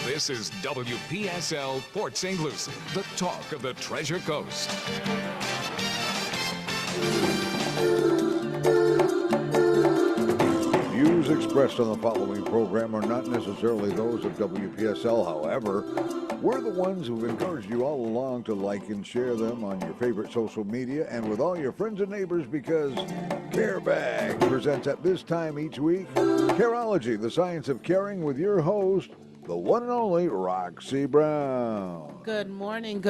This is WPSL Port St. Lucie, the talk of the Treasure Coast. Views expressed on the following program are not necessarily those of WPSL. However, we're the ones who've encouraged you all along to like and share them on your favorite social media and with all your friends and neighbors, because Care Bag presents at this time each week Careology, the science of caring, with your host, the one and only Roxy Brown. Good morning,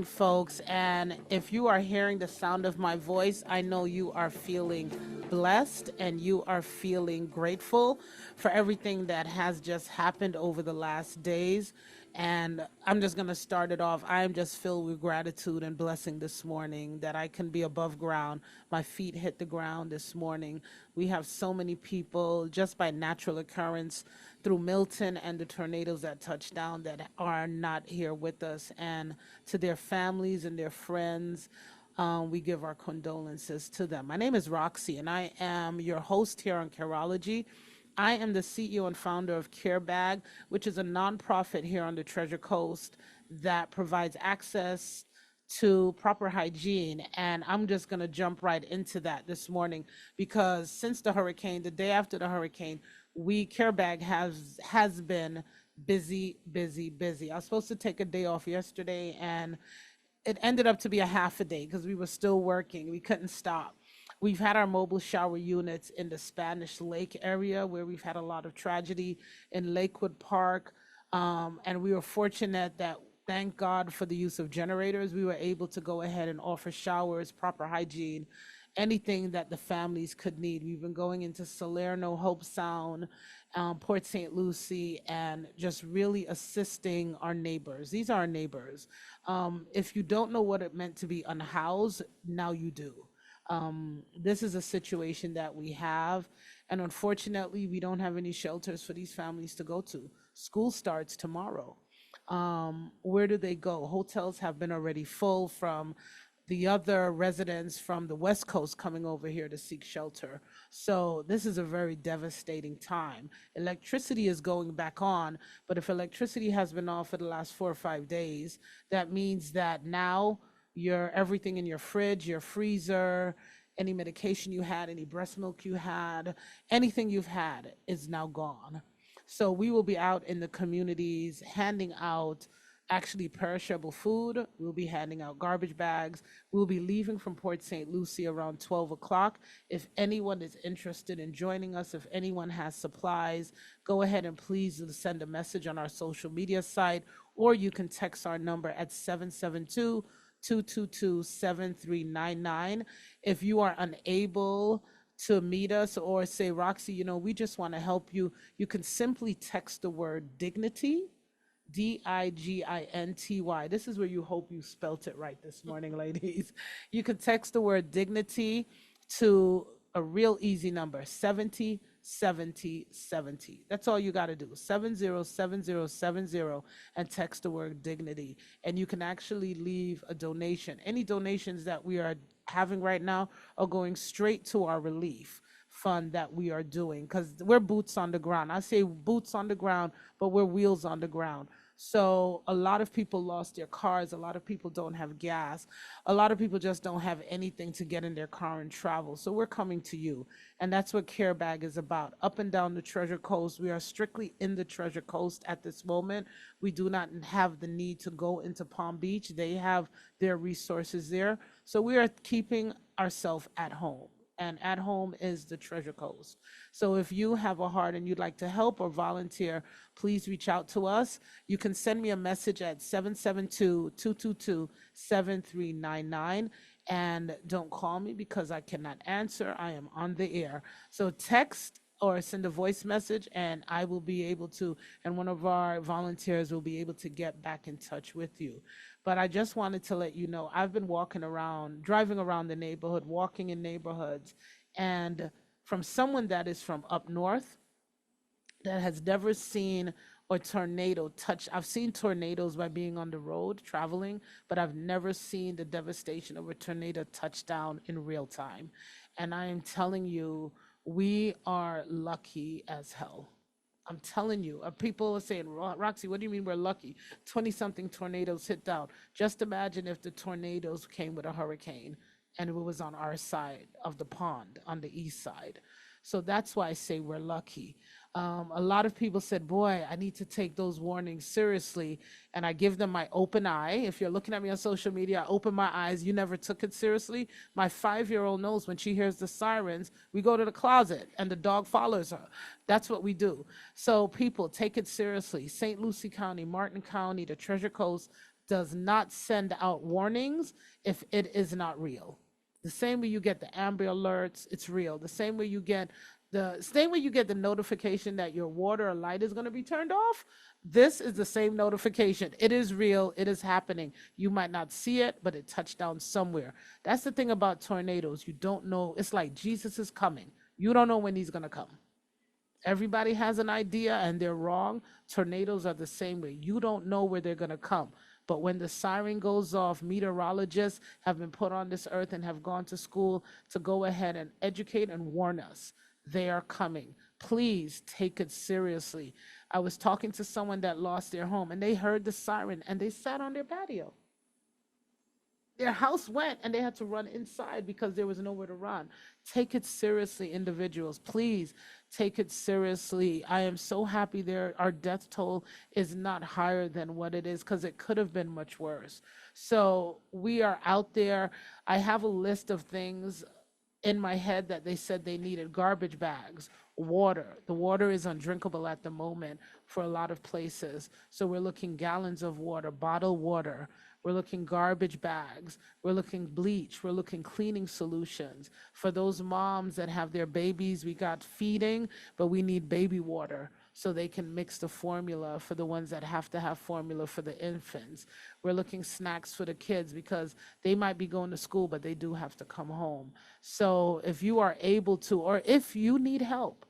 folks. And if you are hearing the sound of my voice, I know you are feeling blessed and you are feeling grateful for everything that has just happened over the last days. And I'm just going to start it off. I am just filled with gratitude and blessing this morning that I can be above ground. My feet hit the ground this morning. We have so many people just by natural occurrence through Milton and the tornadoes that touched down that are not here with us. And to their families and their friends, we give our condolences to them. My name is Roxy, and I am your host here on Careology. I am the CEO and founder of CareBag, which is a nonprofit here on the Treasure Coast that provides access to proper hygiene. And I'm just going to jump right into that this morning, because since the hurricane, the day after the hurricane, CareBag has been busy. I was supposed to take a day off yesterday, and it ended up to be a half a day because we were still working. We couldn't stop. We've had our mobile shower units in the Spanish Lake area where we've had a lot of tragedy in Lakewood Park. And we were fortunate that, thank God for the use of generators, we were able to go ahead and offer showers, proper hygiene, anything that the families could need. We've been going into Salerno, Hope Sound, Port St. Lucie, and just really assisting our neighbors. These are our neighbors. If you don't know what it meant to be unhoused, now you do. This is a situation that we have, and unfortunately, we don't have any shelters for these families to go to. School starts tomorrow. Where do they go? Hotels have been already full from the other residents from the West Coast coming over here to seek shelter. So this is a very devastating time. Electricity is going back on, but if electricity has been off for the last 4 or 5 days, that means that now everything in your fridge, your freezer, any medication you had, any breast milk you had, anything you've had is now gone. So we will be out in the communities handing out actually perishable food. We'll be handing out garbage bags. We'll be leaving from Port St. Lucie around 12 o'clock. If anyone is interested in joining us, if anyone has supplies, go ahead and please send a message on our social media site, or you can text our number at 772-222-7399. If you are unable to meet us or say, Roxy, we just want to help you, you can simply text the word dignity, DIGINTY. This is where you hope you spelt it right this morning, ladies. You can text the word dignity to a real easy number, 707070. That's all you got to do, 707070, and text the word dignity. And you can actually leave a donation. Any donations that we are having right now are going straight to our relief fund that we are doing, because we're boots on the ground. I say boots on the ground, but we're wheels on the ground. So a lot of people lost their cars. A lot of people don't have gas. A lot of people just don't have anything to get in their car and travel. So we're coming to you. And that's what CareBag is about. Up and down the Treasure Coast. We are strictly in the Treasure Coast at this moment. We do not have the need to go into Palm Beach. They have their resources there. So we are keeping ourselves at home. And at home is the Treasure Coast. So if you have a heart and you'd like to help or volunteer, please reach out to us. You can send me a message at 772-222-7399. And don't call me because I cannot answer. I am on the air. So text or send a voice message, and I will be able to, and one of our volunteers will be able to get back in touch with you. But I just wanted to let you know, I've been driving around the neighborhood, walking in neighborhoods, and from someone that is from up north, that has never seen a tornado touch. I've seen tornadoes by being on the road, traveling, but I've never seen the devastation of a tornado touchdown in real time. And I am telling you, we are lucky as hell. I'm telling you, people are saying, Roxy, what do you mean we're lucky? 20-something tornadoes hit down. Just imagine if the tornadoes came with a hurricane and it was on our side of the pond, on the east side. So that's why I say we're lucky. A lot of people said, boy, I need to take those warnings seriously. And I give them my open eye. If you're looking at me on social media, I open my eyes. You never took it seriously. My 5-year-old knows when she hears the sirens, we go to the closet and the dog follows her. That's what we do. So people, take it seriously. St. Lucie County, Martin County, the Treasure Coast does not send out warnings if it is not real. The same way you get the Amber Alerts, it's real. The same way you get the notification that your water or light is going to be turned off, this is the same notification. It is real. It is happening. You might not see it, but it touched down somewhere. That's the thing about tornadoes. You don't know. It's like Jesus is coming. You don't know when he's going to come. Everybody has an idea and they're wrong. Tornadoes are the same way. You don't know where they're going to come. But when the siren goes off, meteorologists have been put on this earth and have gone to school to go ahead and educate and warn us. They are coming. Please take it seriously. I was talking to someone that lost their home and they heard the siren and they sat on their patio. Their house went and they had to run inside because there was nowhere to run. Take it seriously, individuals. Please take it seriously. I am so happy our death toll is not higher than what it is because it could have been much worse. So we are out there. I have a list of things in my head that they said they needed: garbage bags, water. The water is undrinkable at the moment for a lot of places. So we're looking gallons of water, bottled water. We're looking garbage bags. We're looking bleach. We're looking cleaning solutions. For those moms that have their babies, we got feeding, but we need baby water so they can mix the formula for the ones that have to have formula for the infants. We're looking snacks for the kids because they might be going to school, but they do have to come home. So if you are able to, or if you need help,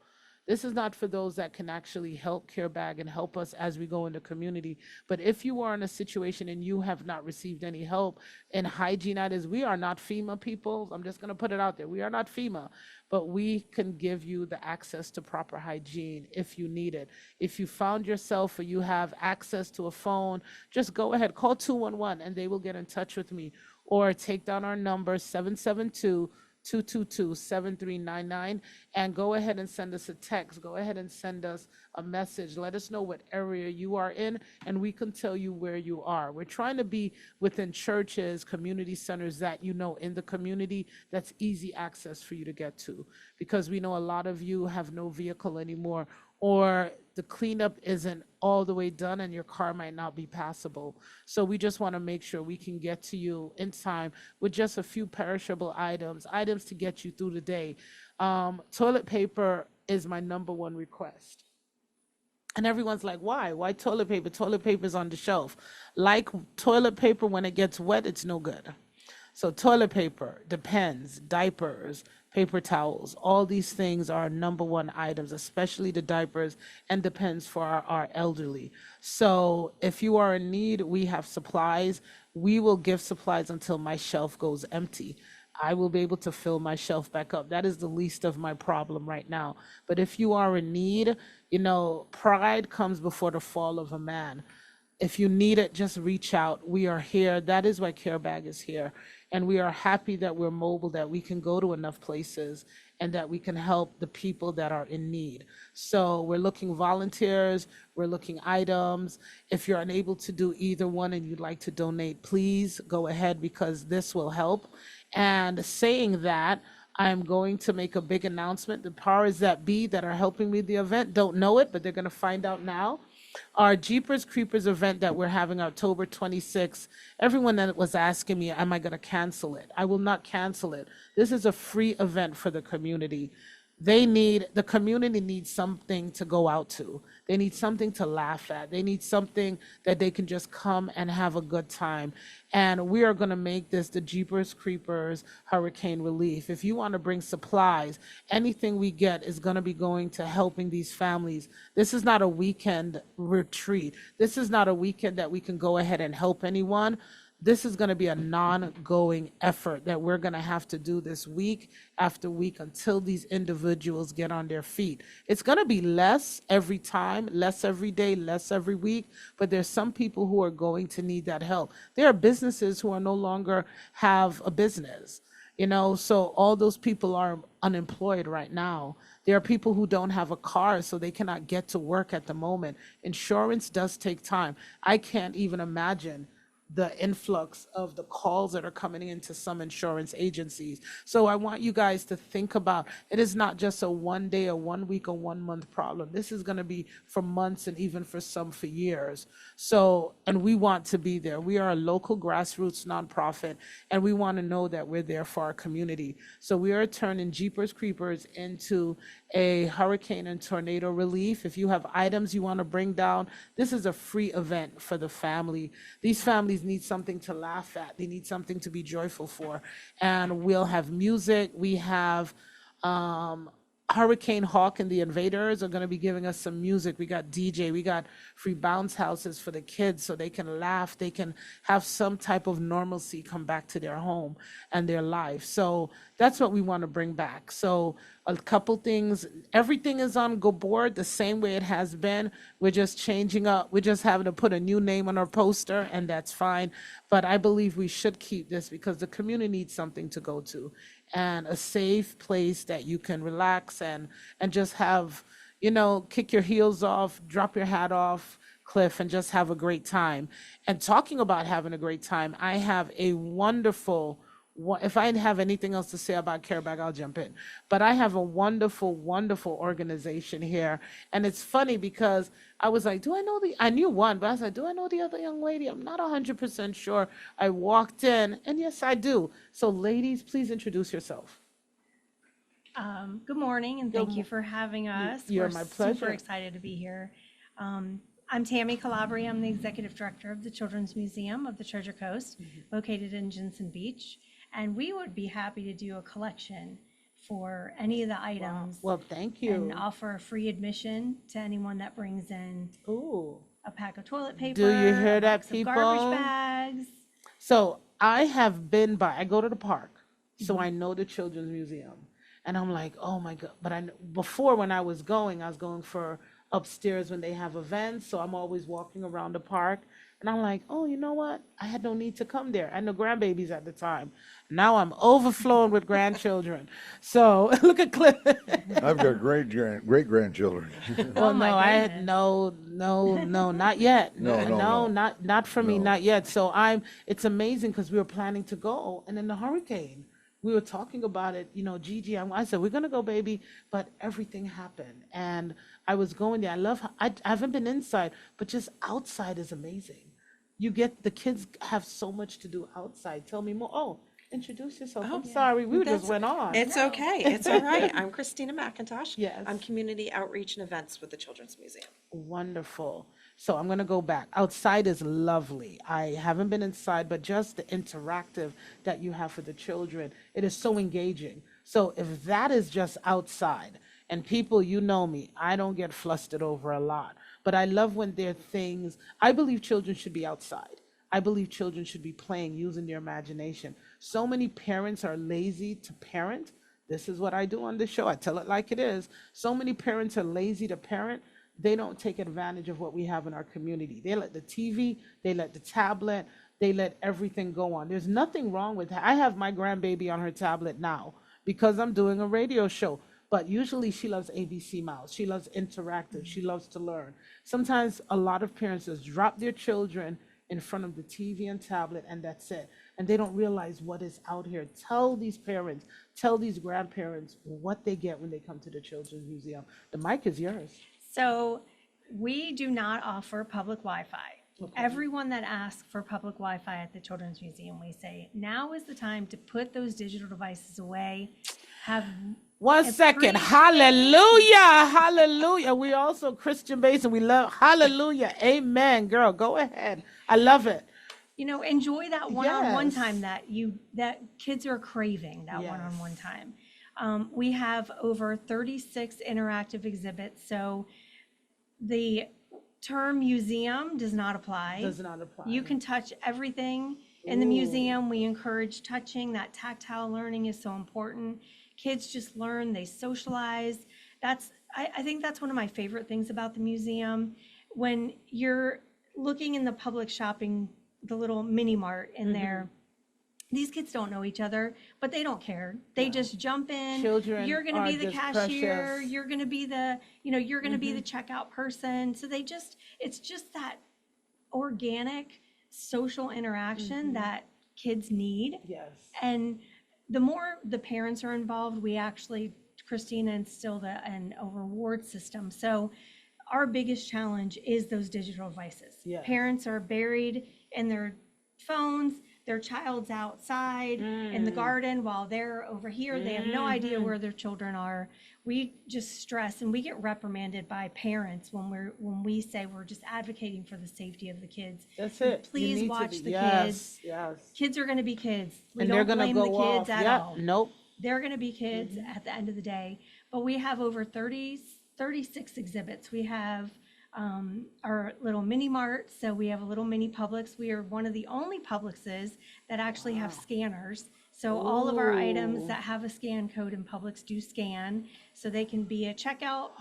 this is not for those that can actually help CareBag and help us as we go in the community. But if you are in a situation and you have not received any help in hygiene items, we are not FEMA people. I'm just going to put it out there. We are not FEMA, but we can give you the access to proper hygiene if you need it. If you found yourself or you have access to a phone, just go ahead, call 211 and they will get in touch with me, or take down our number 772-222-7399 and go ahead and send us a text. Go ahead and send us a message. Let us know what area you are in and we can tell you where you are. We're trying to be within churches, community centers that you know in the community that's easy access for you to get to, because we know a lot of you have no vehicle anymore, or the cleanup isn't all the way done and your car might not be passable. So we just want to make sure we can get to you in time with just a few perishable items to get you through the day. Toilet paper is my number one request. And everyone's like, why? Why toilet paper? Toilet paper is on the shelf. Like toilet paper, when it gets wet, it's no good. So toilet paper, Depends, diapers, paper towels, all these things are number one items, especially the diapers and Depends for our elderly. So if you are in need, we have supplies. We will give supplies until my shelf goes empty. I will be able to fill my shelf back up. That is the least of my problem right now. But if you are in need, pride comes before the fall of a man. If you need it, just reach out. We are here. That is why CareBag is here. And we are happy that we're mobile, that we can go to enough places and that we can help the people that are in need. So we're looking volunteers, we're looking items. If you're unable to do either one and you'd like to donate, please go ahead because this will help. And saying that, I'm going to make a big announcement. The powers that be that are helping me the event don't know it, but they're going to find out now. Our Jeepers Creepers event that we're having October 26th, everyone that was asking me, am I going to cancel it? I will not cancel it. This is a free event for the community. The community needs something to go out to. They need something to laugh at. They need something that they can just come and have a good time. And we are going to make this the Jeepers Creepers Hurricane Relief. If you want to bring supplies, anything we get is going to be going to helping these families. This is not a weekend retreat. This is not a weekend that we can go ahead and help anyone. this is going to be a non-going effort that we're going to have to do this week after week until these individuals get on their feet. It's going to be less every time, less every day, less every week, but there's some people who are going to need that help. There are businesses who are no longer have a business. So all those people are unemployed right now. There are people who don't have a car, so they cannot get to work at the moment. Insurance does take time. I can't even imagine the influx of the calls that are coming into some insurance agencies. So I want you guys to think about, it is not just a 1 day, a 1 week, or 1 month problem. This is going to be for months and even for some for years. So, and we want to be there. We are a local grassroots nonprofit, and we want to know that we're there for our community. So we are turning Jeepers Creepers into a hurricane and tornado relief. If you have items you want to bring down, this is a free event for the family. These families need something to laugh at. They need something to be joyful for. And we'll have music. We have Hurricane Hawk and the Invaders are going to be giving us some music. We got DJ. We got free bounce houses for the kids so they can laugh. They can have some type of normalcy come back to their home and their life. So that's what we want to bring back. So a couple things. Everything is on Go Board the same way it has been. We're just changing up. We're just having to put a new name on our poster, and that's fine. But I believe we should keep this because the community needs something to go to and a safe place that you can relax and just have, kick your heels off, drop your hat off, Cliff, and just have a great time. And talking about having a great time, I have a wonderful, if I have anything else to say about CareBag, I'll jump in. But I have a wonderful, wonderful organization here. And it's funny because I was like, I knew one, but I was like, do I know the other young lady? I'm not 100% sure. I walked in, and yes, I do. So ladies, please introduce yourself. Good morning, and thank you for having us. You're We're my pleasure. super excited to be here. I'm Tammy Calabria. I'm the executive director of the Children's Museum of the Treasure Coast, located in Jensen Beach. And we would be happy to do a collection for any of the items. Well, thank you. And offer free admission to anyone that brings in a pack of toilet paper. Do you hear a that, box of people? garbage bags. So I have been I go to the park, so I know the Children's Museum. And I'm like, oh my God. But before when I was going for upstairs when they have events. So I'm always walking around the park. And I'm like, oh, you know what? I had no need to come there. I had no grandbabies at the time. Now I'm overflowing with grandchildren. So look at Cliff. I've got great grandchildren. Well, no, I had no, not yet. No. Not for me, No. not yet. So it's amazing because we were planning to go, and then the hurricane. We were talking about it, Gigi. I said, we're going to go, baby. But everything happened. And I was going there. I haven't been inside, but just outside is amazing. The kids have so much to do outside. Tell me more. Oh, introduce yourself. I'm sorry. We just went on. It's okay. It's all right. I'm Christina McIntosh. Yes. I'm Community Outreach and Events with the Children's Museum. Wonderful. So I'm going to go back. Outside is lovely. I haven't been inside, but just the interactive that you have for the children, it is so engaging. So if that is just outside, and people, you know me, I don't get flustered over a lot, but I love when there are things. I believe children should be outside. I believe children should be playing, using their imagination. So many parents are lazy to parent. This is what I do on this show. I tell it like it is. So many parents are lazy to parent. They don't take advantage of what we have in our community. They let the TV, they let the tablet, they let everything go on. There's nothing wrong with that. I have my grandbaby on her tablet now because I'm doing a radio show. But usually she loves ABC Mouse. She loves interactive. She loves to learn. Sometimes a lot of parents just drop their children in front of the TV and tablet, and that's it. And they don't realize what is out here. Tell these parents, tell these grandparents what they get when they come to the Children's Museum. The mic is yours. So we do not offer public Wi-Fi. Okay. Everyone that asks for public Wi-Fi at the Children's Museum, we say, now is the time to put those digital devices away. One second. Hallelujah. Hallelujah. We also Christian based and we love hallelujah. Amen. Girl, go ahead. I love it. Enjoy that one-on-one time that kids are craving, that one-on-one time. We have over 36 interactive exhibits. So the term museum does not apply. Does not apply. You can touch everything in the museum. We encourage touching. That tactile learning is so important. Kids just learn, they socialize. I think that's one of my favorite things about the museum. When you're looking in the public shopping, the little mini mart in there, these kids don't know each other, but they don't care. They just jump in. Children You're going to are be the just cashier. precious. You're going to be the, you're going to be the checkout person. So it's just that organic social interaction that kids need. Yes. And the more the parents are involved, we actually, Christina, instilled a reward system. So our biggest challenge is those digital devices. Yes. Parents are buried in their phones. Their child's outside in the garden while they're over here. They have no idea where their children are. We just stress, and we get reprimanded by parents when we say we're just advocating for the safety of the kids. That's it. You Please need to watch be- the yes, kids. Yes. Kids are going to be kids. We And they're don't gonna blame go the kids off. at Yep. all. Nope. They're going to be kids at the end of the day. But we have over 36 exhibits. We have our little mini mart. So we have a little mini Publix. We are one of the only Publixes that actually have scanners. So all of our items that have a scan code in Publix do scan. So they can be a checkout.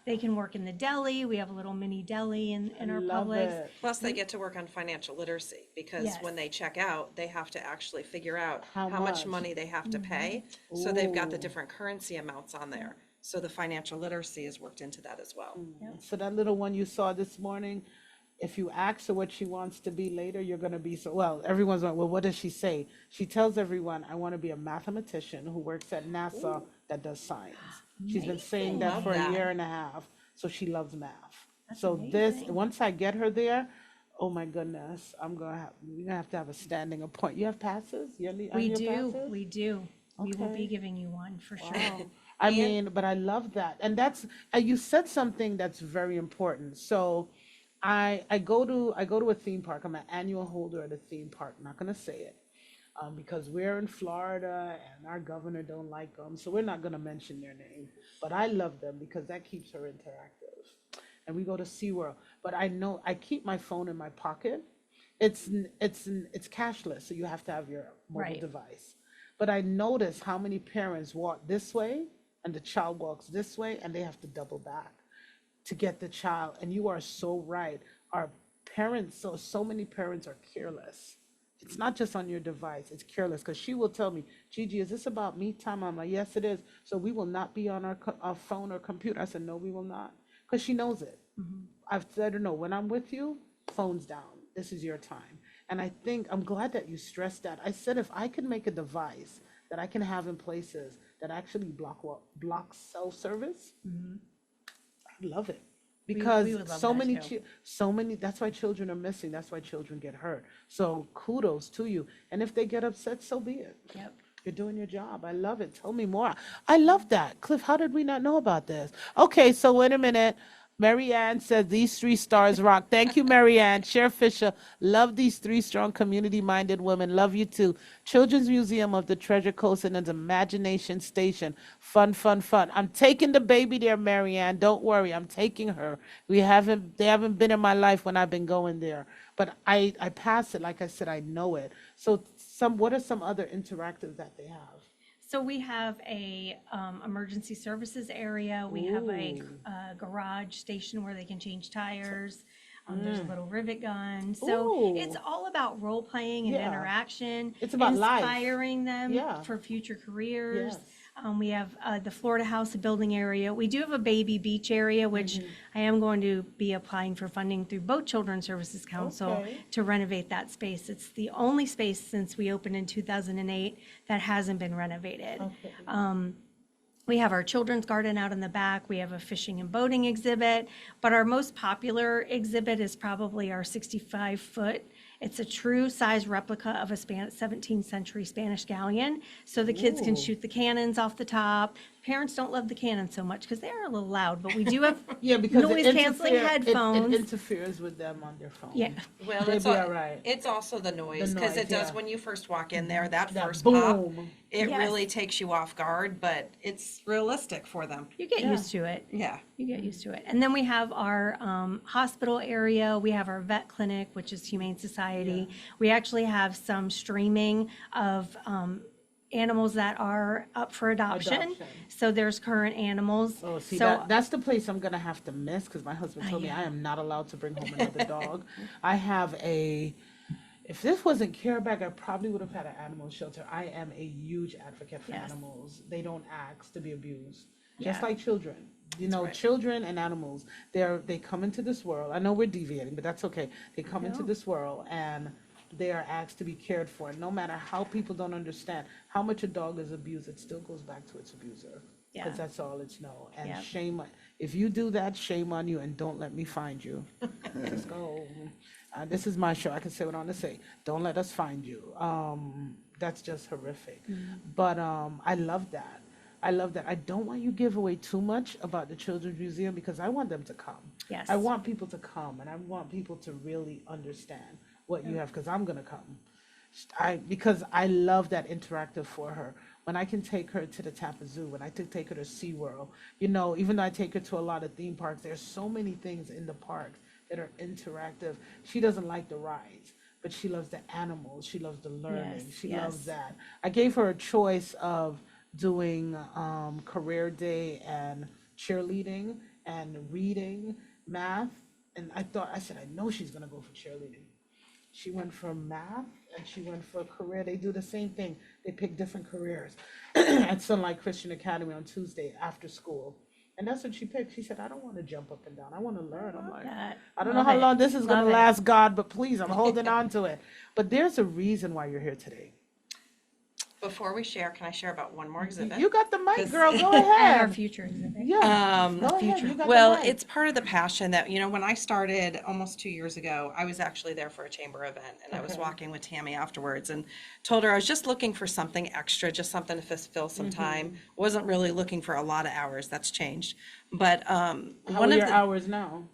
They can work in the deli. We have a little mini deli in our Love Publix. it. Plus, they get to work on financial literacy because Yes. when they check out, they have to actually figure out How how much much? money they have to pay. So they've got the different currency amounts on there. So the financial literacy is worked into that as well. So that little one you saw this morning, if you ask her what she wants to be later, you're going to be so, well, everyone's like, well, what does she say? She tells everyone, I want to be a mathematician who works at NASA that does science. She's been saying that Love for a that. year and a half. So she loves math. So this, once I get her there, oh my goodness, we're gonna have to have a standing appointment. You have passes? We do. We will Okay. be giving you one for sure. I mean, but I love that. And you said something that's very important. So I go to a theme park. I'm an annual holder at a theme park. I'm not going to say it because we're in Florida and our governor don't like them. So we're not going to mention their name. But I love them because that keeps her interactive. And we go to SeaWorld. But I know I keep my phone in my pocket. It's cashless, so you have to have your mobile Right. device. But I notice how many parents walk this way and the child walks this way and they have to double back to get the child. And you are so right. Our parents, so many parents are careless. It's not just on your device, it's careless. Because she will tell me, Gigi, is this about me time? I'm like, yes, it is. So we will not be on our phone or computer. I said, no, we will not. Because she knows it. I've let her know, when I'm with you, phone's down. This is your time. And I think, I'm glad that you stressed that. I said, if I could make a device that I can have in places that actually block cell service, I love it. Because we would love so that many, too. that's why children are missing. That's why children get hurt. So kudos to you. And if they get upset, so be it. Yep. You're doing your job. I love it. Tell me more. I love that. Cliff, how did we not know about this? Okay, so wait a minute. Mary Ann says these 3 stars rock. Thank you, Mary Ann. Sheriff Fisher, love these 3 strong community-minded women. Love you too. Children's Museum of the Treasure Coast and its Imagination Station. Fun, fun, fun. I'm taking the baby there, Mary Ann. Don't worry, I'm taking her. They haven't been in my life when I've been going there. But I pass it, like I said, I know it. So what are some other interactives that they have? So we have a emergency services area. We have a garage station where they can change tires. There's a little rivet gun. So Ooh. it's all about role playing and Yeah. interaction. It's about life. inspiring them Yeah. for future careers. Yes. We have the Florida House building area. We do have a baby beach area, which I am going to be applying for funding through both Children's Services Council Okay. to renovate that space. It's the only space since we opened in 2008 that hasn't been renovated. Okay. We have our children's garden out in the back. We have a fishing and boating exhibit, but our most popular exhibit is probably our 65-foot. It's a true size replica of a 17th century Spanish galleon. So the kids can shoot the cannons off the top. Parents don't love the cannons so much because they are a little loud, but we do have Yeah, because noise canceling headphones. It interferes with them on their phone. Yeah. Well, They'd it's, be all right. it's also the noise, The because noise, it does yeah. when you first walk in there, that That first pop, boom. it Yes. really takes you off guard, but it's realistic for them. You get used to it. Yeah. You get used to it. And then we have our hospital area. We have our vet clinic, which is Humane Society. We actually have some streaming of animals that are up for adoption. So there's current animals. Oh, see, so that's the place I'm gonna have to miss because my husband told me I am not allowed to bring home another dog. I have if this wasn't CareBag, I probably would have had an animal shelter. I am a huge advocate for Yes. animals. They don't ask to be abused, just Yeah. like children. You know, right. children and animals, they come into this world. I know we're deviating, but that's okay. They come into this world and they are asked to be cared for. And no matter how people don't understand how much a dog is abused, it still goes back to its abuser. Yeah. Because that's all it's know. And Yeah. shame, if you do that, shame on you, and don't let me find you. Just go. This is my show. I can say what I want to say. Don't let us find you. That's just horrific. But I love that. I love that. I don't want you to give away too much about the Children's Museum because I want them to come. Yes. I want people to come, and I want people to really understand what you have because I'm going to come. Because I love that interactive for her. When I can take her to the Tampa Zoo, when I can take her to SeaWorld, you know, even though I take her to a lot of theme parks, there's so many things in the parks that are interactive. She doesn't like the rides, but she loves the animals. She loves the learning. Yes, She yes. loves that. I gave her a choice of doing career day and cheerleading and reading, math. And I said, I know she's going to go for cheerleading. She went for math and she went for career. They do the same thing. They pick different careers at Sunlight Christian Academy on Tuesday after school. And that's what she picked. She said, I don't want to jump up and down. I want to learn. I'm like, that. I don't know Love how it. long this is going Love to it. last, God, but please, I'm holding on to it. But there's a reason why you're here today. Before we share, can I share about one more exhibit? You got the mic, girl. Go And our ahead. future exhibit. Yeah. Go ahead. You got Well, the mic. it's part of the passion that, you know, when I started almost 2 years ago, I was actually there for a chamber event and I was walking with Tammy afterwards and told her I was just looking for something extra, just something to fill some time. Wasn't really looking for a lot of hours. That's changed. But How one are of your the, hours now?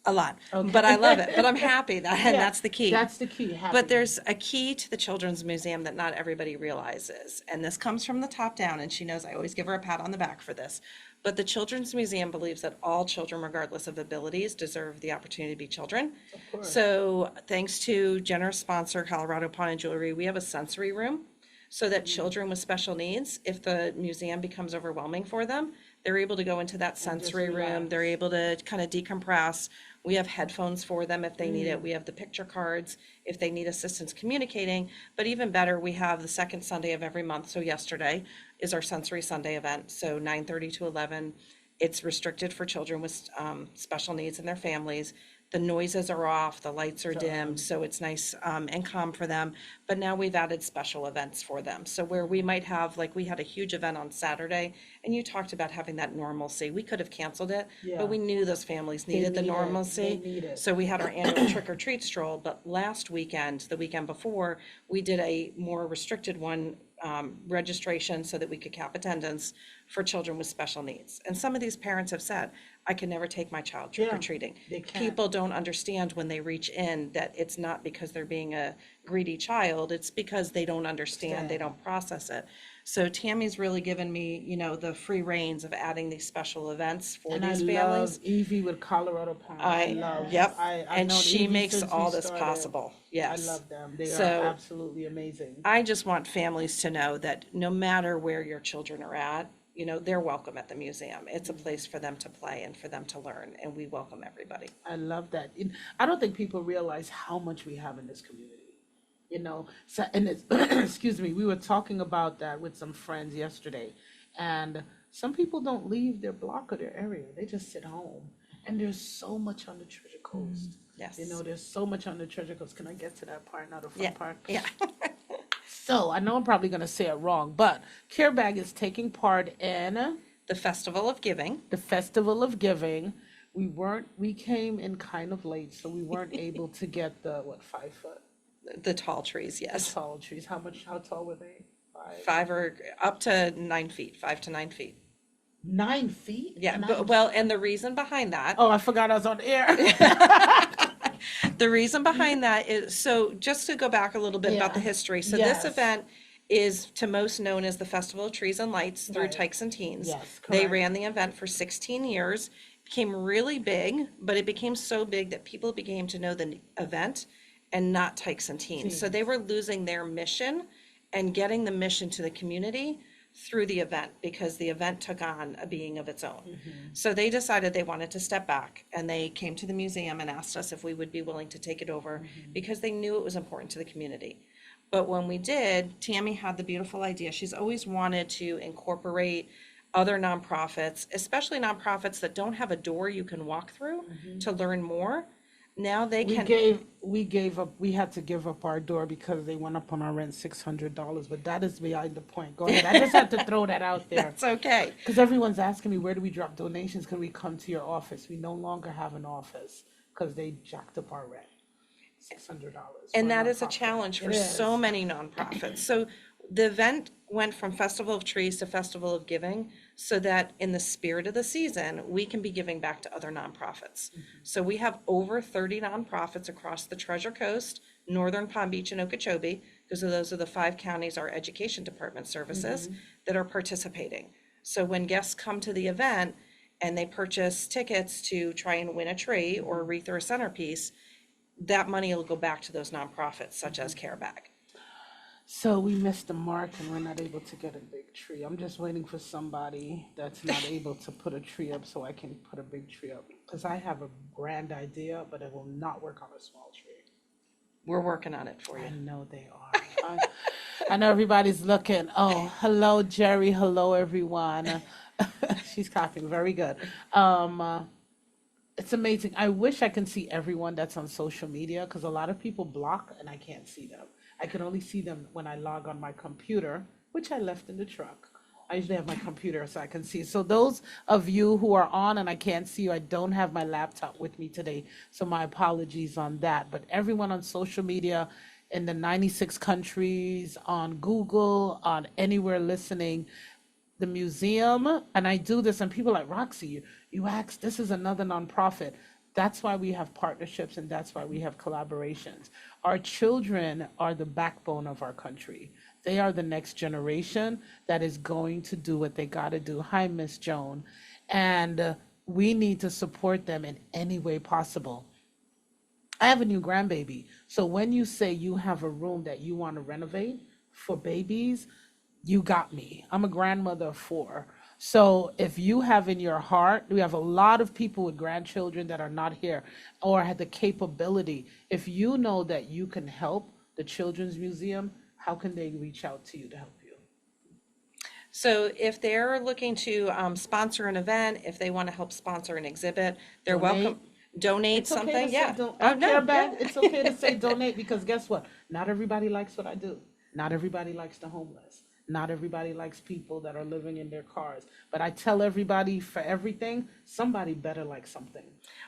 a lot, but I love it. But I'm happy that, and Yeah, that's the key. That's the key. But there's a key to the Children's Museum that not everybody realizes, and this comes from the top down, and she knows I always give her a pat on the back for this. But the Children's Museum believes that all children, regardless of abilities, deserve the opportunity to be children. So thanks to generous sponsor Colorado Pawn and Jewelry, we have a sensory room so that children with special needs, if the museum becomes overwhelming for them, they're able to go into that sensory room. They're able to kind of decompress. We have headphones for them if they need it. We have the picture cards if they need assistance communicating. But even better, we have the second Sunday of every month. So yesterday is our Sensory Sunday event. So 9:30 to 11. It's restricted for children with special needs and their families. The noises are off, the lights are dimmed, so it's nice and calm for them. But now we've added special events for them. So where we might have, like we had a huge event on Saturday, and you talked about having that normalcy. We could have canceled it, Yeah. but we knew those families needed the need it. normalcy. They need it. So we had our annual trick or treat stroll, but last weekend, the weekend before, we did a more restricted one, registration so that we could cap attendance for children with special needs. And some of these parents have said, I can never take my child trick or treating. they can't. People don't understand when they reach in that it's not because they're being a greedy child, it's because they don't understand, they don't process it. So Tammy's really given me, you know, the free reins of adding these special events for And these I families. love Evie with Colorado Palm. Yep, I've and known she Evie makes since all we this started. possible. Yes. I love them. They So- are absolutely amazing. I just want families to know that no matter where your children are at, you know, they're welcome at the museum. It's a place for them to play and for them to learn, and we welcome everybody. I love that. I don't think people realize how much we have in this community. You know, so, and it's, excuse me, we were talking about that with some friends yesterday, and some people don't leave their block or their area. They just sit home. And there's so much on the Treasure Coast. Yes. You know, there's so much on the Treasure Coast. Can I get to that part, not the fun Yeah, part? yeah. So I know I'm probably going to say it wrong, but CareBag is taking part in The Festival of Giving. the Festival of Giving. We came in kind of late, so we weren't able to get the, 5 foot The tall trees, yes. tall trees. How tall were they? 5 or up to 9 feet, 5 to 9 feet. 9 feet? Yeah, And but, well, and the reason behind that, Oh, I forgot I was on air. the reason behind that is, so just to go back a little bit about the Yeah. history. So Yes. this event is to most known as the Festival of Trees and Lights through Right. Tykes and Teens. Yes, They correct. ran the event for 16 years, became really big, but it became so big that people began to know the event and not Tykes and Teens. So they were losing their mission and getting the mission to the community through the event because the event took on a being of its own. So they decided they wanted to step back, and they came to the museum and asked us if we would be willing to take it over because they knew it was important to the community. But when we did, Tammy had the beautiful idea. She's always wanted to incorporate other nonprofits, especially nonprofits that don't have a door you can walk through to learn more. Now they can. We had to give up our door because they went up on our rent $600, but that is behind the point. Go ahead. I just had to throw that out there. That's okay. Because everyone's asking me, where do we drop donations? Can we come to your office? We no longer have an office because they jacked up our rent. $600. And for that is a nonprofit. challenge for It is. so many nonprofits. So the event went from Festival of Trees to Festival of Giving so that in the spirit of the season, we can be giving back to other nonprofits. So we have over 30 nonprofits across the Treasure Coast, Northern Palm Beach, and Okeechobee, because those are the 5 counties our education department services that are participating. So when guests come to the event and they purchase tickets to try and win a tree or a wreath or a centerpiece, that money will go back to those nonprofits such as Care Bag. So we missed the mark and we're not able to get a big tree. I'm just waiting for somebody that's not able to put a tree up so I can put a big tree up. Because I have a grand idea, but it will not work on a small tree. We're working on it for you. I know they are. I know everybody's looking. Oh, hello, Jerry. Hello, everyone. She's clapping. Very good. It's amazing. I wish I can see everyone that's on social media because a lot of people block and I can't see them. I can only see them when I log on my computer, which I left in the truck. I usually have my computer so I can see. So those of you who are on and I can't see you, I don't have my laptop with me today. So my apologies on that. But everyone on social media in the 96 countries, on Google, on anywhere listening, the museum, and I do this, and people are like, Roxy, you asked, this is another nonprofit. That's why we have partnerships and that's why we have collaborations. Our children are the backbone of our country. They are the next generation that is going to do what they got to do. Hi, Miss Joan. And we need to support them in any way possible. I have a new grandbaby. So when you say you have a room that you want to renovate for babies, you got me. I'm a grandmother of 4. So if you have in your heart, we have a lot of people with grandchildren that are not here or have the capability. If you know that you can help the Children's Museum, how can they reach out to you to help you? So if they're looking to sponsor an event, if they want to help sponsor an exhibit, they're welcome. Donate It's okay something, to say yeah. don't, Oh, I care no, bag. yeah. It's okay to say donate because guess what? Not everybody likes what I do. Not everybody likes the homeless. Not everybody likes people that are living in their cars. But I tell everybody for everything, somebody better like something.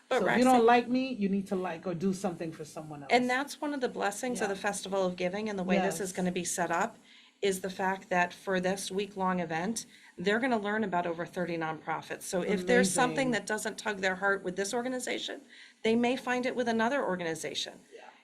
But So if Roxy- you don't like me, you need to like or do something for someone else. And that's one of the blessings of Yeah. the Festival of Giving and the way this is Yes. going to be set up is the fact that for this week-long event, they're going to learn about over 30 nonprofits. So if there's something Amazing. that doesn't tug their heart with this organization, they may find it with another organization.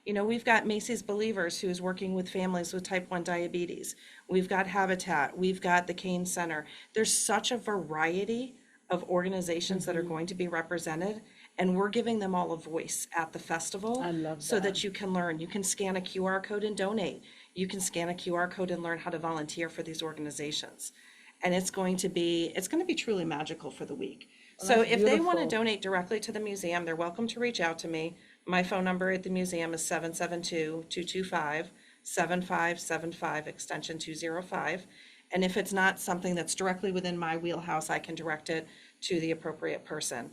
You know, we've got Macy's Believers who's working with families with type 1 diabetes. We've got Habitat. We've got the Kane Center. There's such a variety of organizations that are going to be represented, and we're giving them all a voice at the festival. I love so that. that you can learn. You can scan a QR code and donate. You can scan a QR code and learn how to volunteer for these organizations. And it's going to be truly magical for the week. So that's if they want to beautiful. donate directly to the museum, they're welcome to reach out to me. My phone number at the museum is 772-225-7575, extension 205. And if it's not something that's directly within my wheelhouse, I can direct it to the appropriate person.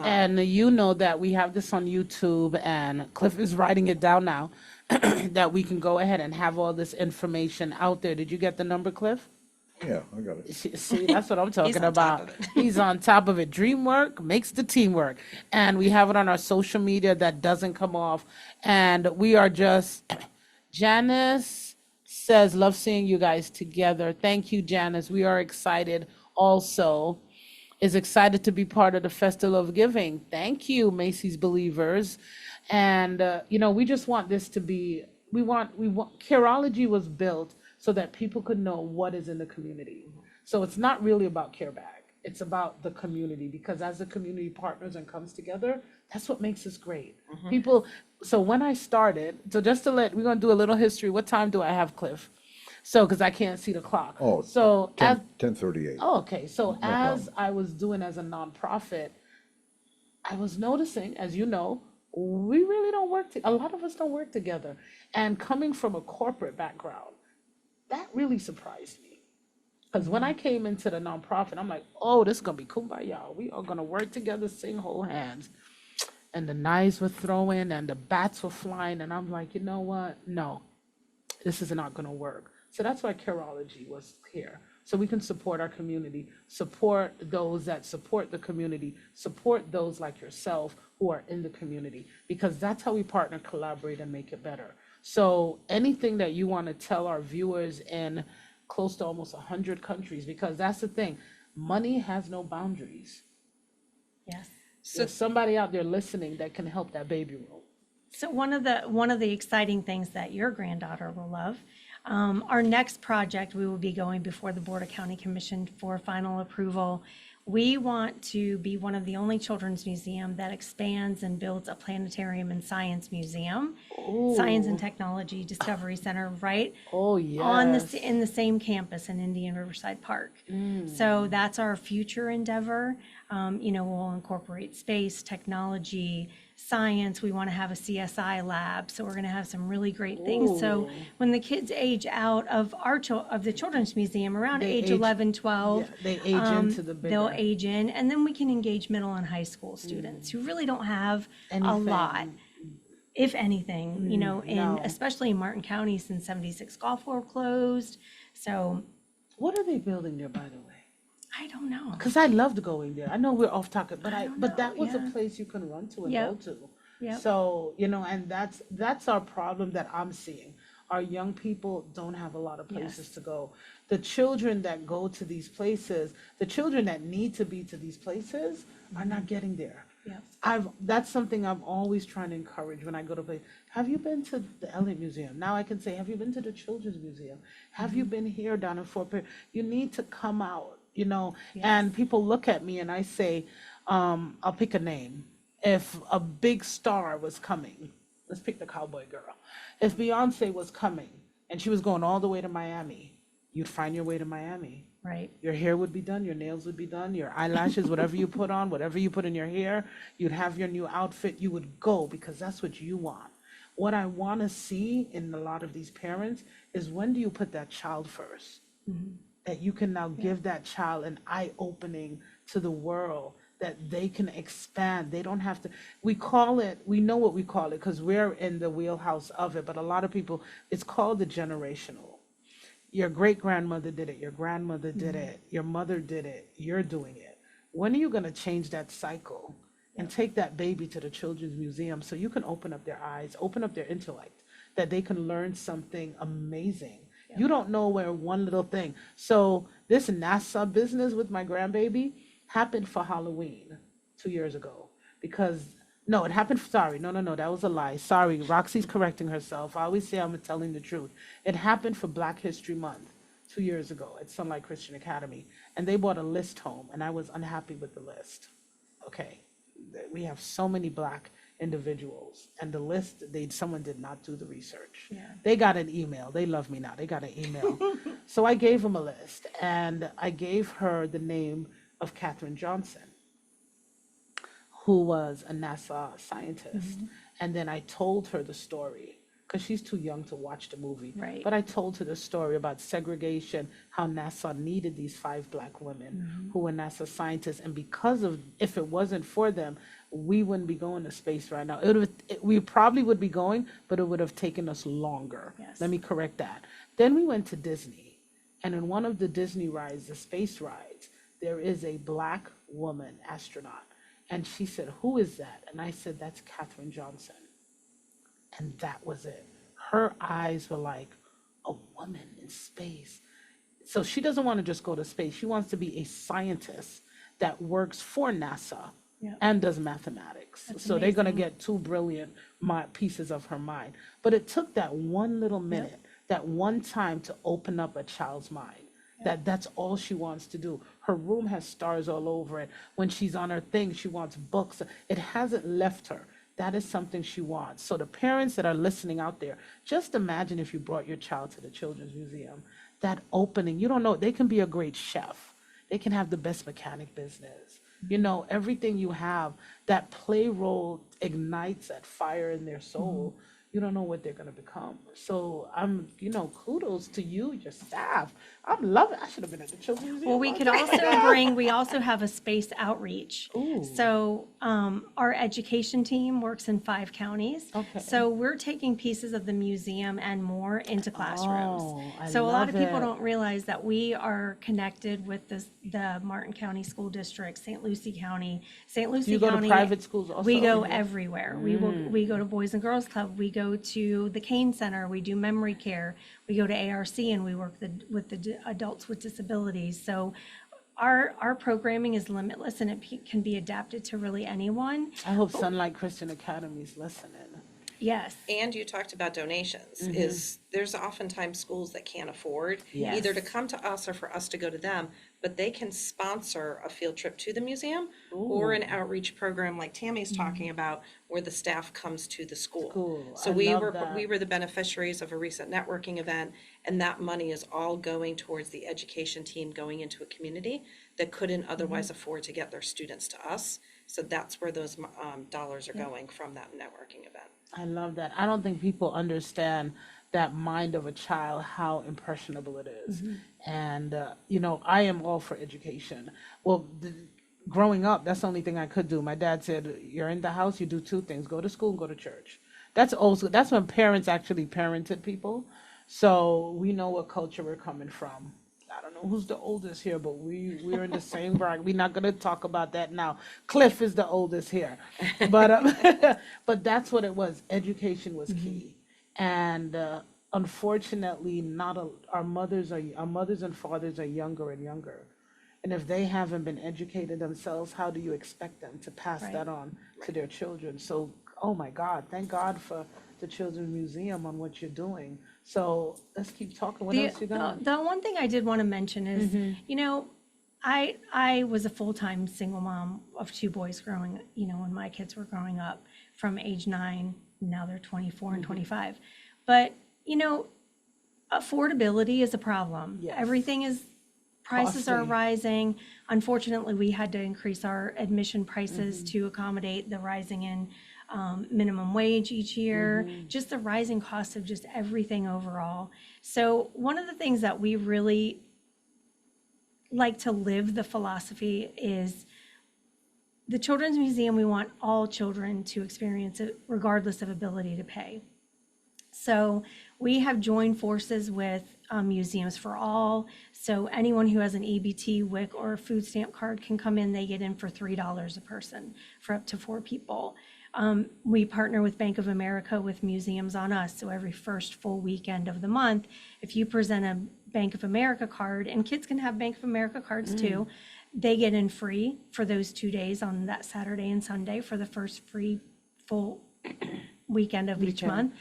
And you know that we have this on YouTube, and Cliff is writing it down now, that we can go ahead and have all this information out there. Did you get the number, Cliff? Yeah, I got it. See, that's what I'm talking on top about. of it. He's on top of it. Dream work makes the team work. And we have it on our social media that doesn't come off. And we are just, Janice says, love seeing you guys together. Thank you, Janice. We are excited also. Is excited to be part of the Festival of Giving. Thank you, Macy's Believers. And, we just want this to be, we want, CAREOLOGY was built so that people could know what is in the community. So it's not really about Care Bag. It's about the community, because as the community partners and comes together, that's what makes us great. People, so when I started, so just to we're gonna do a little history. What time do I have, Cliff? So, because I can't see the clock. Oh, So 10:38. oh, okay. So as problem. I was doing as a nonprofit, I was noticing, as you know, we really don't a lot of us don't work together. And coming from a corporate background, that really surprised me. Because when I came into the nonprofit, I'm like, oh, this is going to be kumbaya. We are going to work together, sing whole hands. And the knives were throwing and the bats were flying. And I'm like, you know what? No, this is not going to work. So that's why Careology was here. So we can support our community, support those that support the community, support those like yourself who are in the community, because that's how we partner, collaborate, and make it better. So anything that you want to tell our viewers in close to almost 100 countries, because that's the thing, money has no boundaries. Yes. There's somebody out there listening that can help that baby room. So one of the exciting things that your granddaughter will love, our next project, we will be going before the Board of County Commission for final approval. We want to be one of the only children's museum that expands and builds a planetarium and science museum, science and technology discovery center, right? Oh, yes. In the same campus in Indian Riverside Park. So that's our future endeavor. We'll incorporate space, technology, science. We want to have a CSI lab. So we're going to have some really great things. So when the kids age out of the Children's Museum around age 11, 12, Yeah, they age into the bigger. they'll age in, and then we can engage middle and high school students who really don't have a Anything. lot, if anything, no. especially in Martin County since 76 Golf World closed. So What are they building there, by the way? I don't know. Because I loved going there. I know we're off topic, but don't but that know, was yeah. a place you can run to and Yep. go to. Yep. So, and that's our problem that I'm seeing. Our young people don't have a lot of places to go. The children that go to these places, the children that need to be to these places are not getting there. Yep. That's something I'm always trying to encourage when I go to place. Have you been to the Elliott Museum? Now I can say, have you been to the Children's Museum? Have you been here down in Fort Pierce? You need to come out, and people look at me and I say, I'll pick a name. If a big star was coming, let's pick the cowboy girl. If Beyonce was coming and she was going all the way to Miami, you'd find your way to Miami. Right. Your hair would be done, your nails would be done, your eyelashes, whatever you put on, whatever you put in your hair, you'd have your new outfit, you would go because that's what you want. What I want to see in a lot of these parents is, when do you put that child first? That you can now give that child an eye-opening to the world, that they can expand. They don't have to, we know what we call it because we're in the wheelhouse of it, but a lot of people, it's called the generational. Your great-grandmother did it, your grandmother did it, your mother did it, you're doing it. When are you going to change that cycle and take that baby to the Children's Museum so you can open up their eyes, open up their intellect, that they can learn something amazing? You don't know where one little thing. So this NASA business with my grandbaby happened for Halloween 2 years ago. Because, no, it happened, sorry, no, that was a lie. Sorry, Roxy's correcting herself. I always say I'm telling the truth. It happened for Black History Month 2 years ago at Sunlight Christian Academy. And they brought a list home, and I was unhappy with the list. Okay, we have so many Black individuals, and the list, someone did not do the research. They got an email. They love me now. They got an email. So I gave them a list, and I gave her the name of Katherine Johnson, who was a NASA scientist. And then I told her the story, because she's too young to watch the movie. Right. But I told her the story about segregation, how NASA needed these 5 Black women who were NASA scientists. And if it wasn't for them, we wouldn't be going to space right now. We probably would be going, but it would have taken us longer. Yes. Let me correct that. Then we went to Disney. And in one of the Disney rides, the space rides, there is a Black woman astronaut. And she said, who is that? And I said, that's Katherine Johnson. And that was it. Her eyes were like, a woman in space. So she doesn't want to just go to space. She wants to be a scientist that works for NASA and does mathematics. So they're going to get 2 brilliant pieces of her mind. But it took that one little minute that one time to open up a child's mind. That's all she wants to do. Her room has stars all over it. When she's on her thing, she wants books. It hasn't left her. That is something she wants. So the parents that are listening out there, just imagine if you brought your child to the Children's Museum. That opening, you don't know, they can be a great chef. They can have the best mechanic business. You know, everything you have, that play role ignites that fire in their soul. You don't know what they're going to become. So kudos to you, your staff. I'm loving. I should have been at the Children's Museum. Well, we could we also have a space outreach. Ooh. So our education team works in 5 counties. Okay. So we're taking pieces of the museum and more into classrooms. I So a lot of love people it. don't realize that we are connected with the Martin County School District, St. Lucie County, St. Lucie You go County. to private schools also? We go everywhere. We go to Boys and Girls Club. We go to the Kane Center. We do memory care. We go to ARC and we work with the adults with disabilities. So our programming is limitless and it can be adapted to really anyone. I hope Sunlight Christian Academy is listening. Yes. And you talked about donations, is there's oftentimes schools that can't afford Yes. either to come to us or for us to go to them, but they can sponsor a field trip to the museum or an outreach program like Tammy's talking about where the staff comes to the school. Cool. So I love that. we were the beneficiaries of a recent networking event, and that money is all going towards the education team going into a community that couldn't otherwise afford to get their students to us. So that's where those dollars are going from that networking event. I love that. I don't think people understand that mind of a child, how impressionable it is. And, I am all for education. Well, growing up, that's the only thing I could do. My dad said, you're in the house, you do 2 things, go to school and go to church. That's also, that's when parents actually parented people. So we know what culture we're coming from. I don't know who's the oldest here, but we're in the same bracket. We're not going to talk about that now. Cliff is the oldest here, but but that's what it was. Education was key, and unfortunately, our mothers and fathers are younger and younger, and if they haven't been educated themselves, how do you expect them to pass that on to their children? So, oh my God, thank God for the Children's Museum on what you're doing. So let's keep talking. What else you got? The one thing I did want to mention is, I was a full-time single mom of 2 boys growing, when my kids were growing up from age 9, now they're 24 and 25. But, affordability is a problem. Yes. Prices are Costly. rising. Unfortunately, we had to increase our admission prices to accommodate the rising in minimum wage each year, just the rising cost of just everything overall. So one of the things that we really like to live the philosophy is the Children's Museum, we want all children to experience it regardless of ability to pay. So we have joined forces with Museums for All. So anyone who has an EBT, WIC, or a food stamp card can come in. They get in for $3 a person for up to 4 people. We partner with Bank of America with Museums on Us. So every first full weekend of the month, if you present a Bank of America card, and kids can have Bank of America cards too, they get in free for those 2 days on that Saturday and Sunday for the first free full weekend of each month.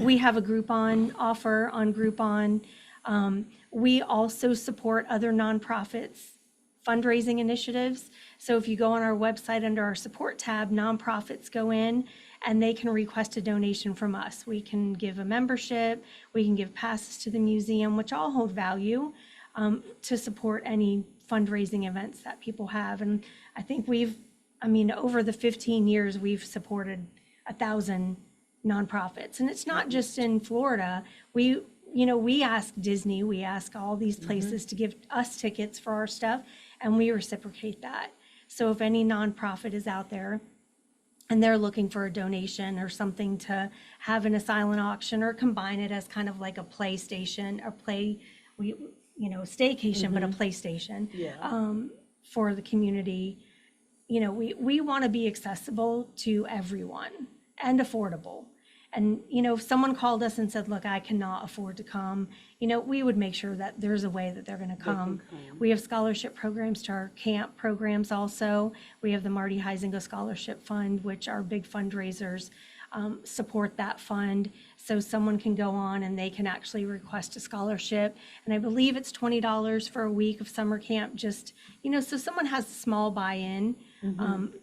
We have a Groupon offer on Groupon. We also support other nonprofits fundraising initiatives. So if you go on our website under our support tab, nonprofits go in and they can request a donation from us. We can give a membership, we can give passes to the museum, which all hold value to support any fundraising events that people have. And I think over the 15 years, we've supported 1,000 nonprofits. And it's not just in Florida. We ask Disney, we ask all these places to give us tickets for our stuff, and we reciprocate that. So if any nonprofit is out there and they're looking for a donation or something to have in a silent auction or combine it as kind of like a PlayStation or staycation, but a PlayStation for the community, we want to be accessible to everyone and affordable. And, if someone called us and said, look, I cannot afford to come, we would make sure that there's a way that they're going to come. We have scholarship programs to our camp programs also. We have the Marty Huizenga Scholarship Fund, which are big fundraisers. support that fund. So someone can go on and they can actually request a scholarship. And I believe it's $20 for a week of summer camp, just, so someone has a small buy-in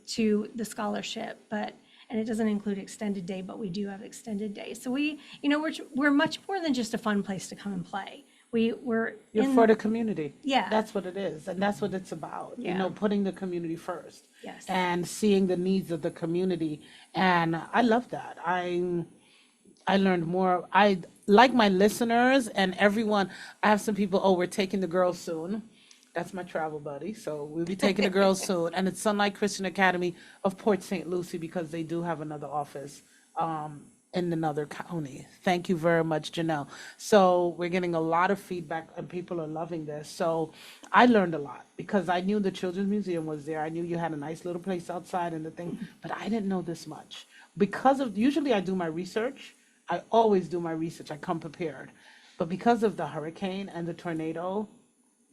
to the scholarship, and it doesn't include extended day, but we do have extended day. So we're much more than just a fun place to come and play. You're for the community. Yeah. That's what it is. And that's what it's about, Yeah. putting the community first. Yes. And seeing the needs of the community. And I love that. I learned more. I like my listeners and everyone. I have some people, we're taking the girls soon. That's my travel buddy. So we'll be taking the girls soon. And it's Sunlight Christian Academy of Port St. Lucie, because they do have another office in another county. Thank you very much, Janelle. So we're getting a lot of feedback and people are loving this. So I learned a lot because I knew the Children's Museum was there. I knew you had a nice little place outside and the thing, but I didn't know this much. Usually I do my research. I always do my research. I come prepared. But because of the hurricane and the tornado,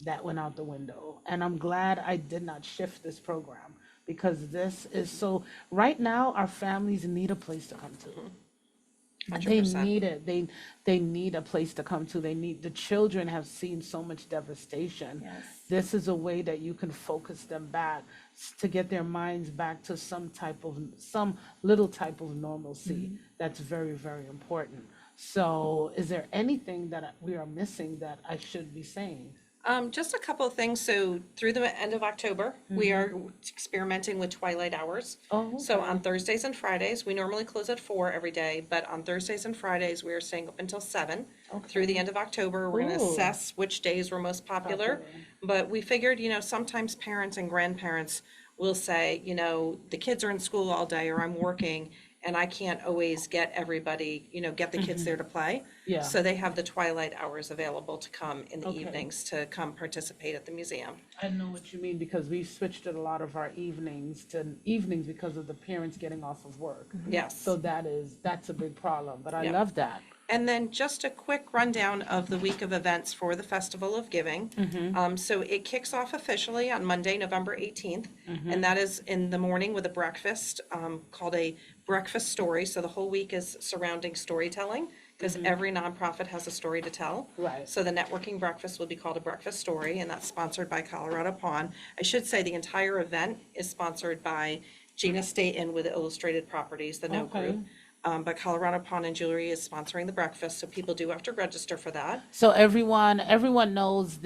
that went out the window. And I'm glad I did not shift this program, because this is right now our families need a place to come to. 100%. They need it. They need a place to come to. The children have seen so much devastation. Yes. This is a way that you can focus them back to get their minds back to some little type of normalcy. That's very, very important. So is there anything that we are missing that I should be saying? Just a couple of things. So through the end of October, we are experimenting with twilight hours. Oh, So on Thursdays and Fridays, we normally close at 4 every day, but on Thursdays and Fridays, we are staying up until 7. Through the end of October, we're going to Ooh. assess which days were most popular. But we figured, sometimes parents and grandparents will say, the kids are in school all day or I'm working, and I can't always get everybody, get the kids there to play. Yeah. So they have the twilight hours available to come in the Okay. evenings to come participate at the museum. I know what you mean, because we switched a lot of our evenings to evenings because of the parents getting off of work. Yes. So that's a big problem, but I Yeah. love that. And then just a quick rundown of the week of events for the Festival of Giving. So it kicks off officially on Monday, November 18th, and that is in the morning with a breakfast called a breakfast story. So the whole week is surrounding storytelling, because every nonprofit has a story to tell. Right. So the networking breakfast will be called a breakfast story, and that's sponsored by Colorado Pawn. I should say the entire event is sponsored by Gina Staten with Illustrated Properties, the No Okay. Group. But Colorado Pawn and Jewelry is sponsoring the breakfast, so people do have to register for that. So everyone knows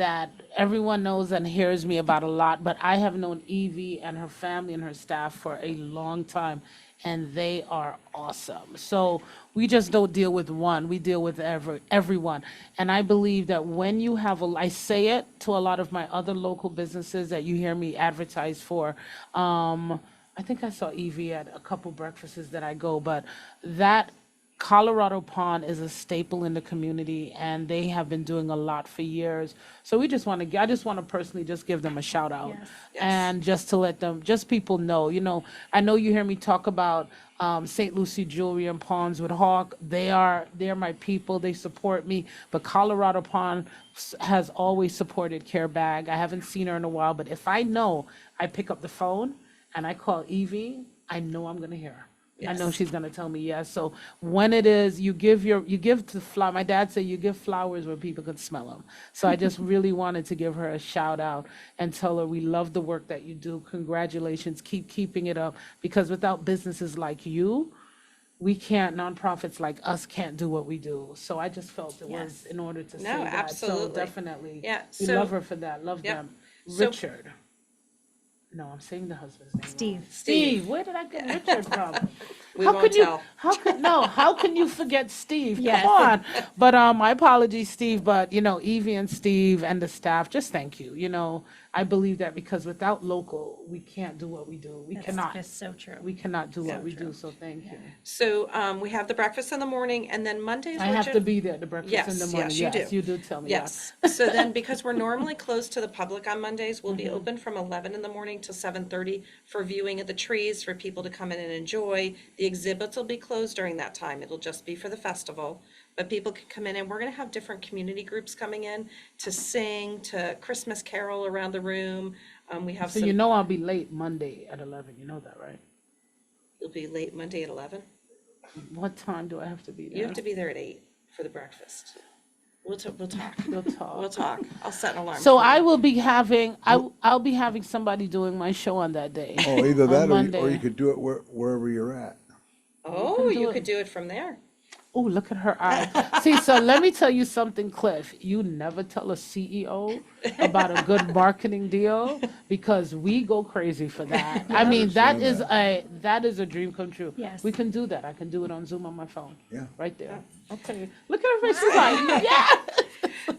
and hears me about a lot, but I have known Evie and her family and her staff for a long time, and they are awesome. So we just don't deal with one, we deal with everyone. And I believe that when you have I say it to a lot of my other local businesses that you hear me advertise for. I think I saw Evie at a couple breakfasts that I go, but that Colorado Pawn is a staple in the community, and they have been doing a lot for years. So I just want to personally just give them a shout out. Yes. And just to let people know, I know you hear me talk about St. Lucie Jewelry and Pawns with Hawk. They're my people. They support me. But Colorado Pawn has always supported Care Bag. I haven't seen her in a while, but if I know, I pick up the phone and I call Evie, I know I'm going to hear her. I know Yes. she's going to tell me yes. So when it is, you give to flower. My dad said you give flowers where people can smell them. So I just really wanted to give her a shout out and tell her we love the work that you do. Congratulations. Keep keeping it up, because without businesses like you, nonprofits like us can't do what we do. So I just felt it was in order to say No, that. absolutely. So definitely. Yeah, We so- love her for that. Love Yep. them. So- Richard. No, I'm saying the husband's name. Steve. wrong. Steve. Where did I get Richard from? We won't tell. How can you forget Steve? Yes. Come on. But my apologies, Steve. But Evie and Steve and the staff, just thank you. I believe that because without local, we can't do what we do. We That's cannot. just so true. We cannot do what we do. So thank you. So we have the breakfast in the morning, and then Mondays I we're have to be there. The breakfast Yes, in the morning. yes, you do. You do tell me. Yes. So then, because we're normally closed to the public on Mondays, we'll be open from 11 in the morning to 7:30 for viewing of the trees, for people to come in and enjoy. The exhibits will be closed during that time. It'll just be for the festival. But people can come in, and we're going to have different community groups coming in to sing, to Christmas carol around the room. We have So some. I'll be late Monday at 11. You know that, right? You'll be late Monday at 11. What time do I have to be there? You have to be there at 8 for the breakfast. We'll talk. We'll talk. We'll talk. I'll set an alarm. So for I you. will be having, I'll be having somebody doing my show on that day. Oh, either on that or Monday. you could do it wherever you're at. Oh, do you it. could do it from there. Oh, look at her eyes. See, so let me tell you something, Cliff. You never tell a CEO about a good marketing deal because we go crazy for that. I mean, that is a dream come true. Yes. We can do that. I can do it on Zoom on my phone. Yeah. Right there. Okay. Look at her face. She's like, yeah.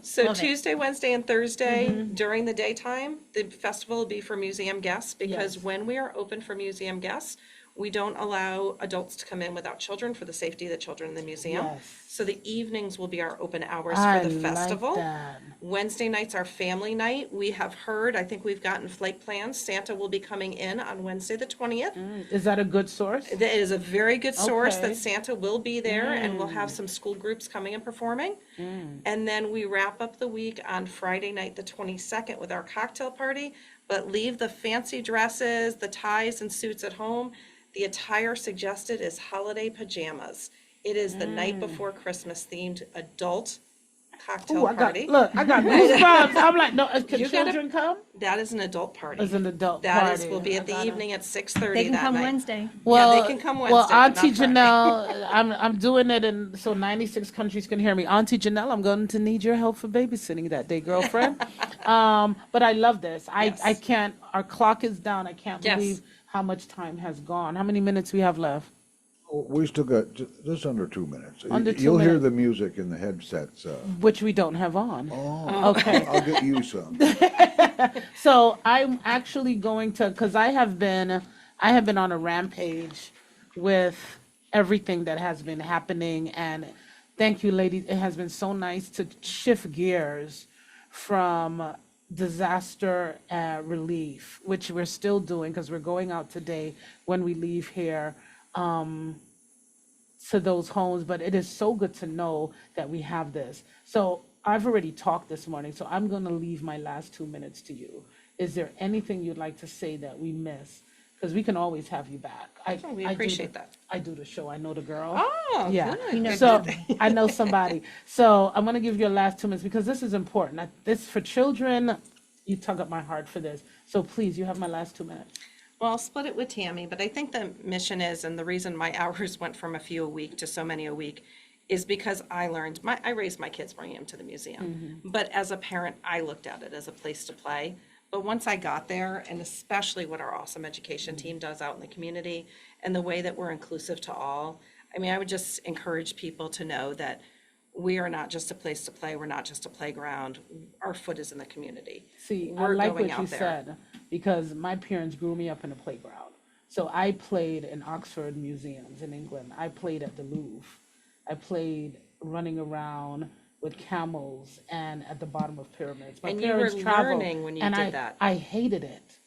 So Love it. Tuesday, Wednesday, and Thursday during the daytime, the festival will be for museum guests because Yes. when we are open for museum guests, we don't allow adults to come in without children for the safety of the children in the museum. Yes. So the evenings will be our open hours I for the like festival. that. Wednesday nights are family night. We have heard, I think we've gotten flight plans. Santa will be coming in on Wednesday, the 20th. Is that a good source? That is a very good source Okay. that Santa will be there and we'll have some school groups coming and performing. And then we wrap up the week on Friday night, the 22nd, with our cocktail party, but leave the fancy dresses, the ties and suits at home. The attire suggested is holiday pajamas. It is the night before Christmas themed adult cocktail Ooh, I got goosebumps. I'm like, no, can You gotta- children come? That is an adult party. As an adult That party. is, will be I at the gotta- evening at 6:30 They can that come night. Wednesday. Well, they can come well, Wednesday, but not Auntie Friday. Janelle, I'm doing it, and so 96 countries can hear me. Auntie Janelle, I'm going to need your help for babysitting that day, girlfriend. But I love this. I Yes. can't. Our clock is down. I can't Yes. believe how much time has gone. How many minutes we have left? Oh, we still got just under 2 minutes. Under 2 You'll hear minutes. the music in the headsets. Which we don't have on. Oh, Okay. I'll get you some. So I'm actually going to, because I have been on a rampage with everything that has been happening, and thank you, ladies. It has been so nice to shift gears from disaster relief, which we're still doing because we're going out today when we leave here. To those homes, but it is so good to know that we have this. So I've already talked this morning, so I'm going to leave my last 2 minutes to you. Is there anything you'd like to say that we miss? Because we can always have you back. We I do appreciate the- that. I do the show. I know the girl. Oh, Yeah. good. You know So I know somebody. So I'm going to give you your last 2 minutes because this is important. This for children, you tug at my heart for this. So please, you have my last 2 minutes. Well, I'll split it with Tammy, but I think the mission is, and the reason my hours went from a few a week to so many a week, is because I learned, I raised my kids bringing them to the museum. But as a parent, I looked at it as a place to play. But once I got there, and especially what our awesome education team does out in the community, and the way that we're inclusive to all, I mean, I would just encourage people to know that we are not just a place to play, we're not just a playground, our foot is in the community. See, I We're like going what out you there. said because my parents grew me up in a playground. So I played in Oxford museums in England. I played at the Louvre. I played running around with camels and at the bottom of pyramids. My And you were parents traveled, learning when you and did that. I hated it.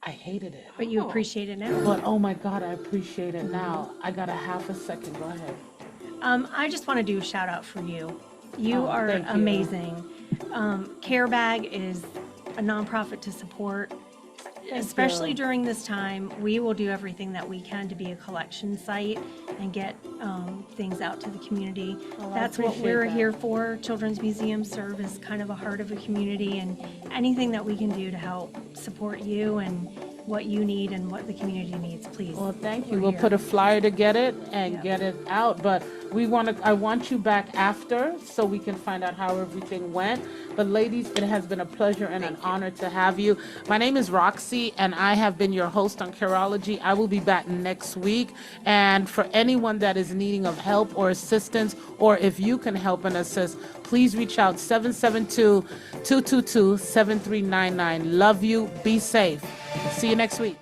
I hated it. But you appreciate it now. But oh my God, I appreciate it now. I got a half a second. Go ahead. I just want to do a shout out for you. You Oh, are thank you. amazing. Care Bag is a nonprofit to support. Especially you. during this time, we will do everything that we can to be a collection site and get things out to the community. Oh, I That's what appreciate we're that. here for. Children's Museums serve as kind of a heart of a community, and anything that we can do to help support you and what you need and what the community needs, please. Well, thank you. We're We'll here. put a flyer to get it and Yeah. get it out, but I want you back after so we can find out how everything went. But ladies, it has been a pleasure and an honor to have you. My name is Roxy and I have been your host on Careology. I will be back next week. And for anyone that is needing of help or assistance, or if you can help and assist, please reach out 772-222-7399. Love you. Be safe. See you next week.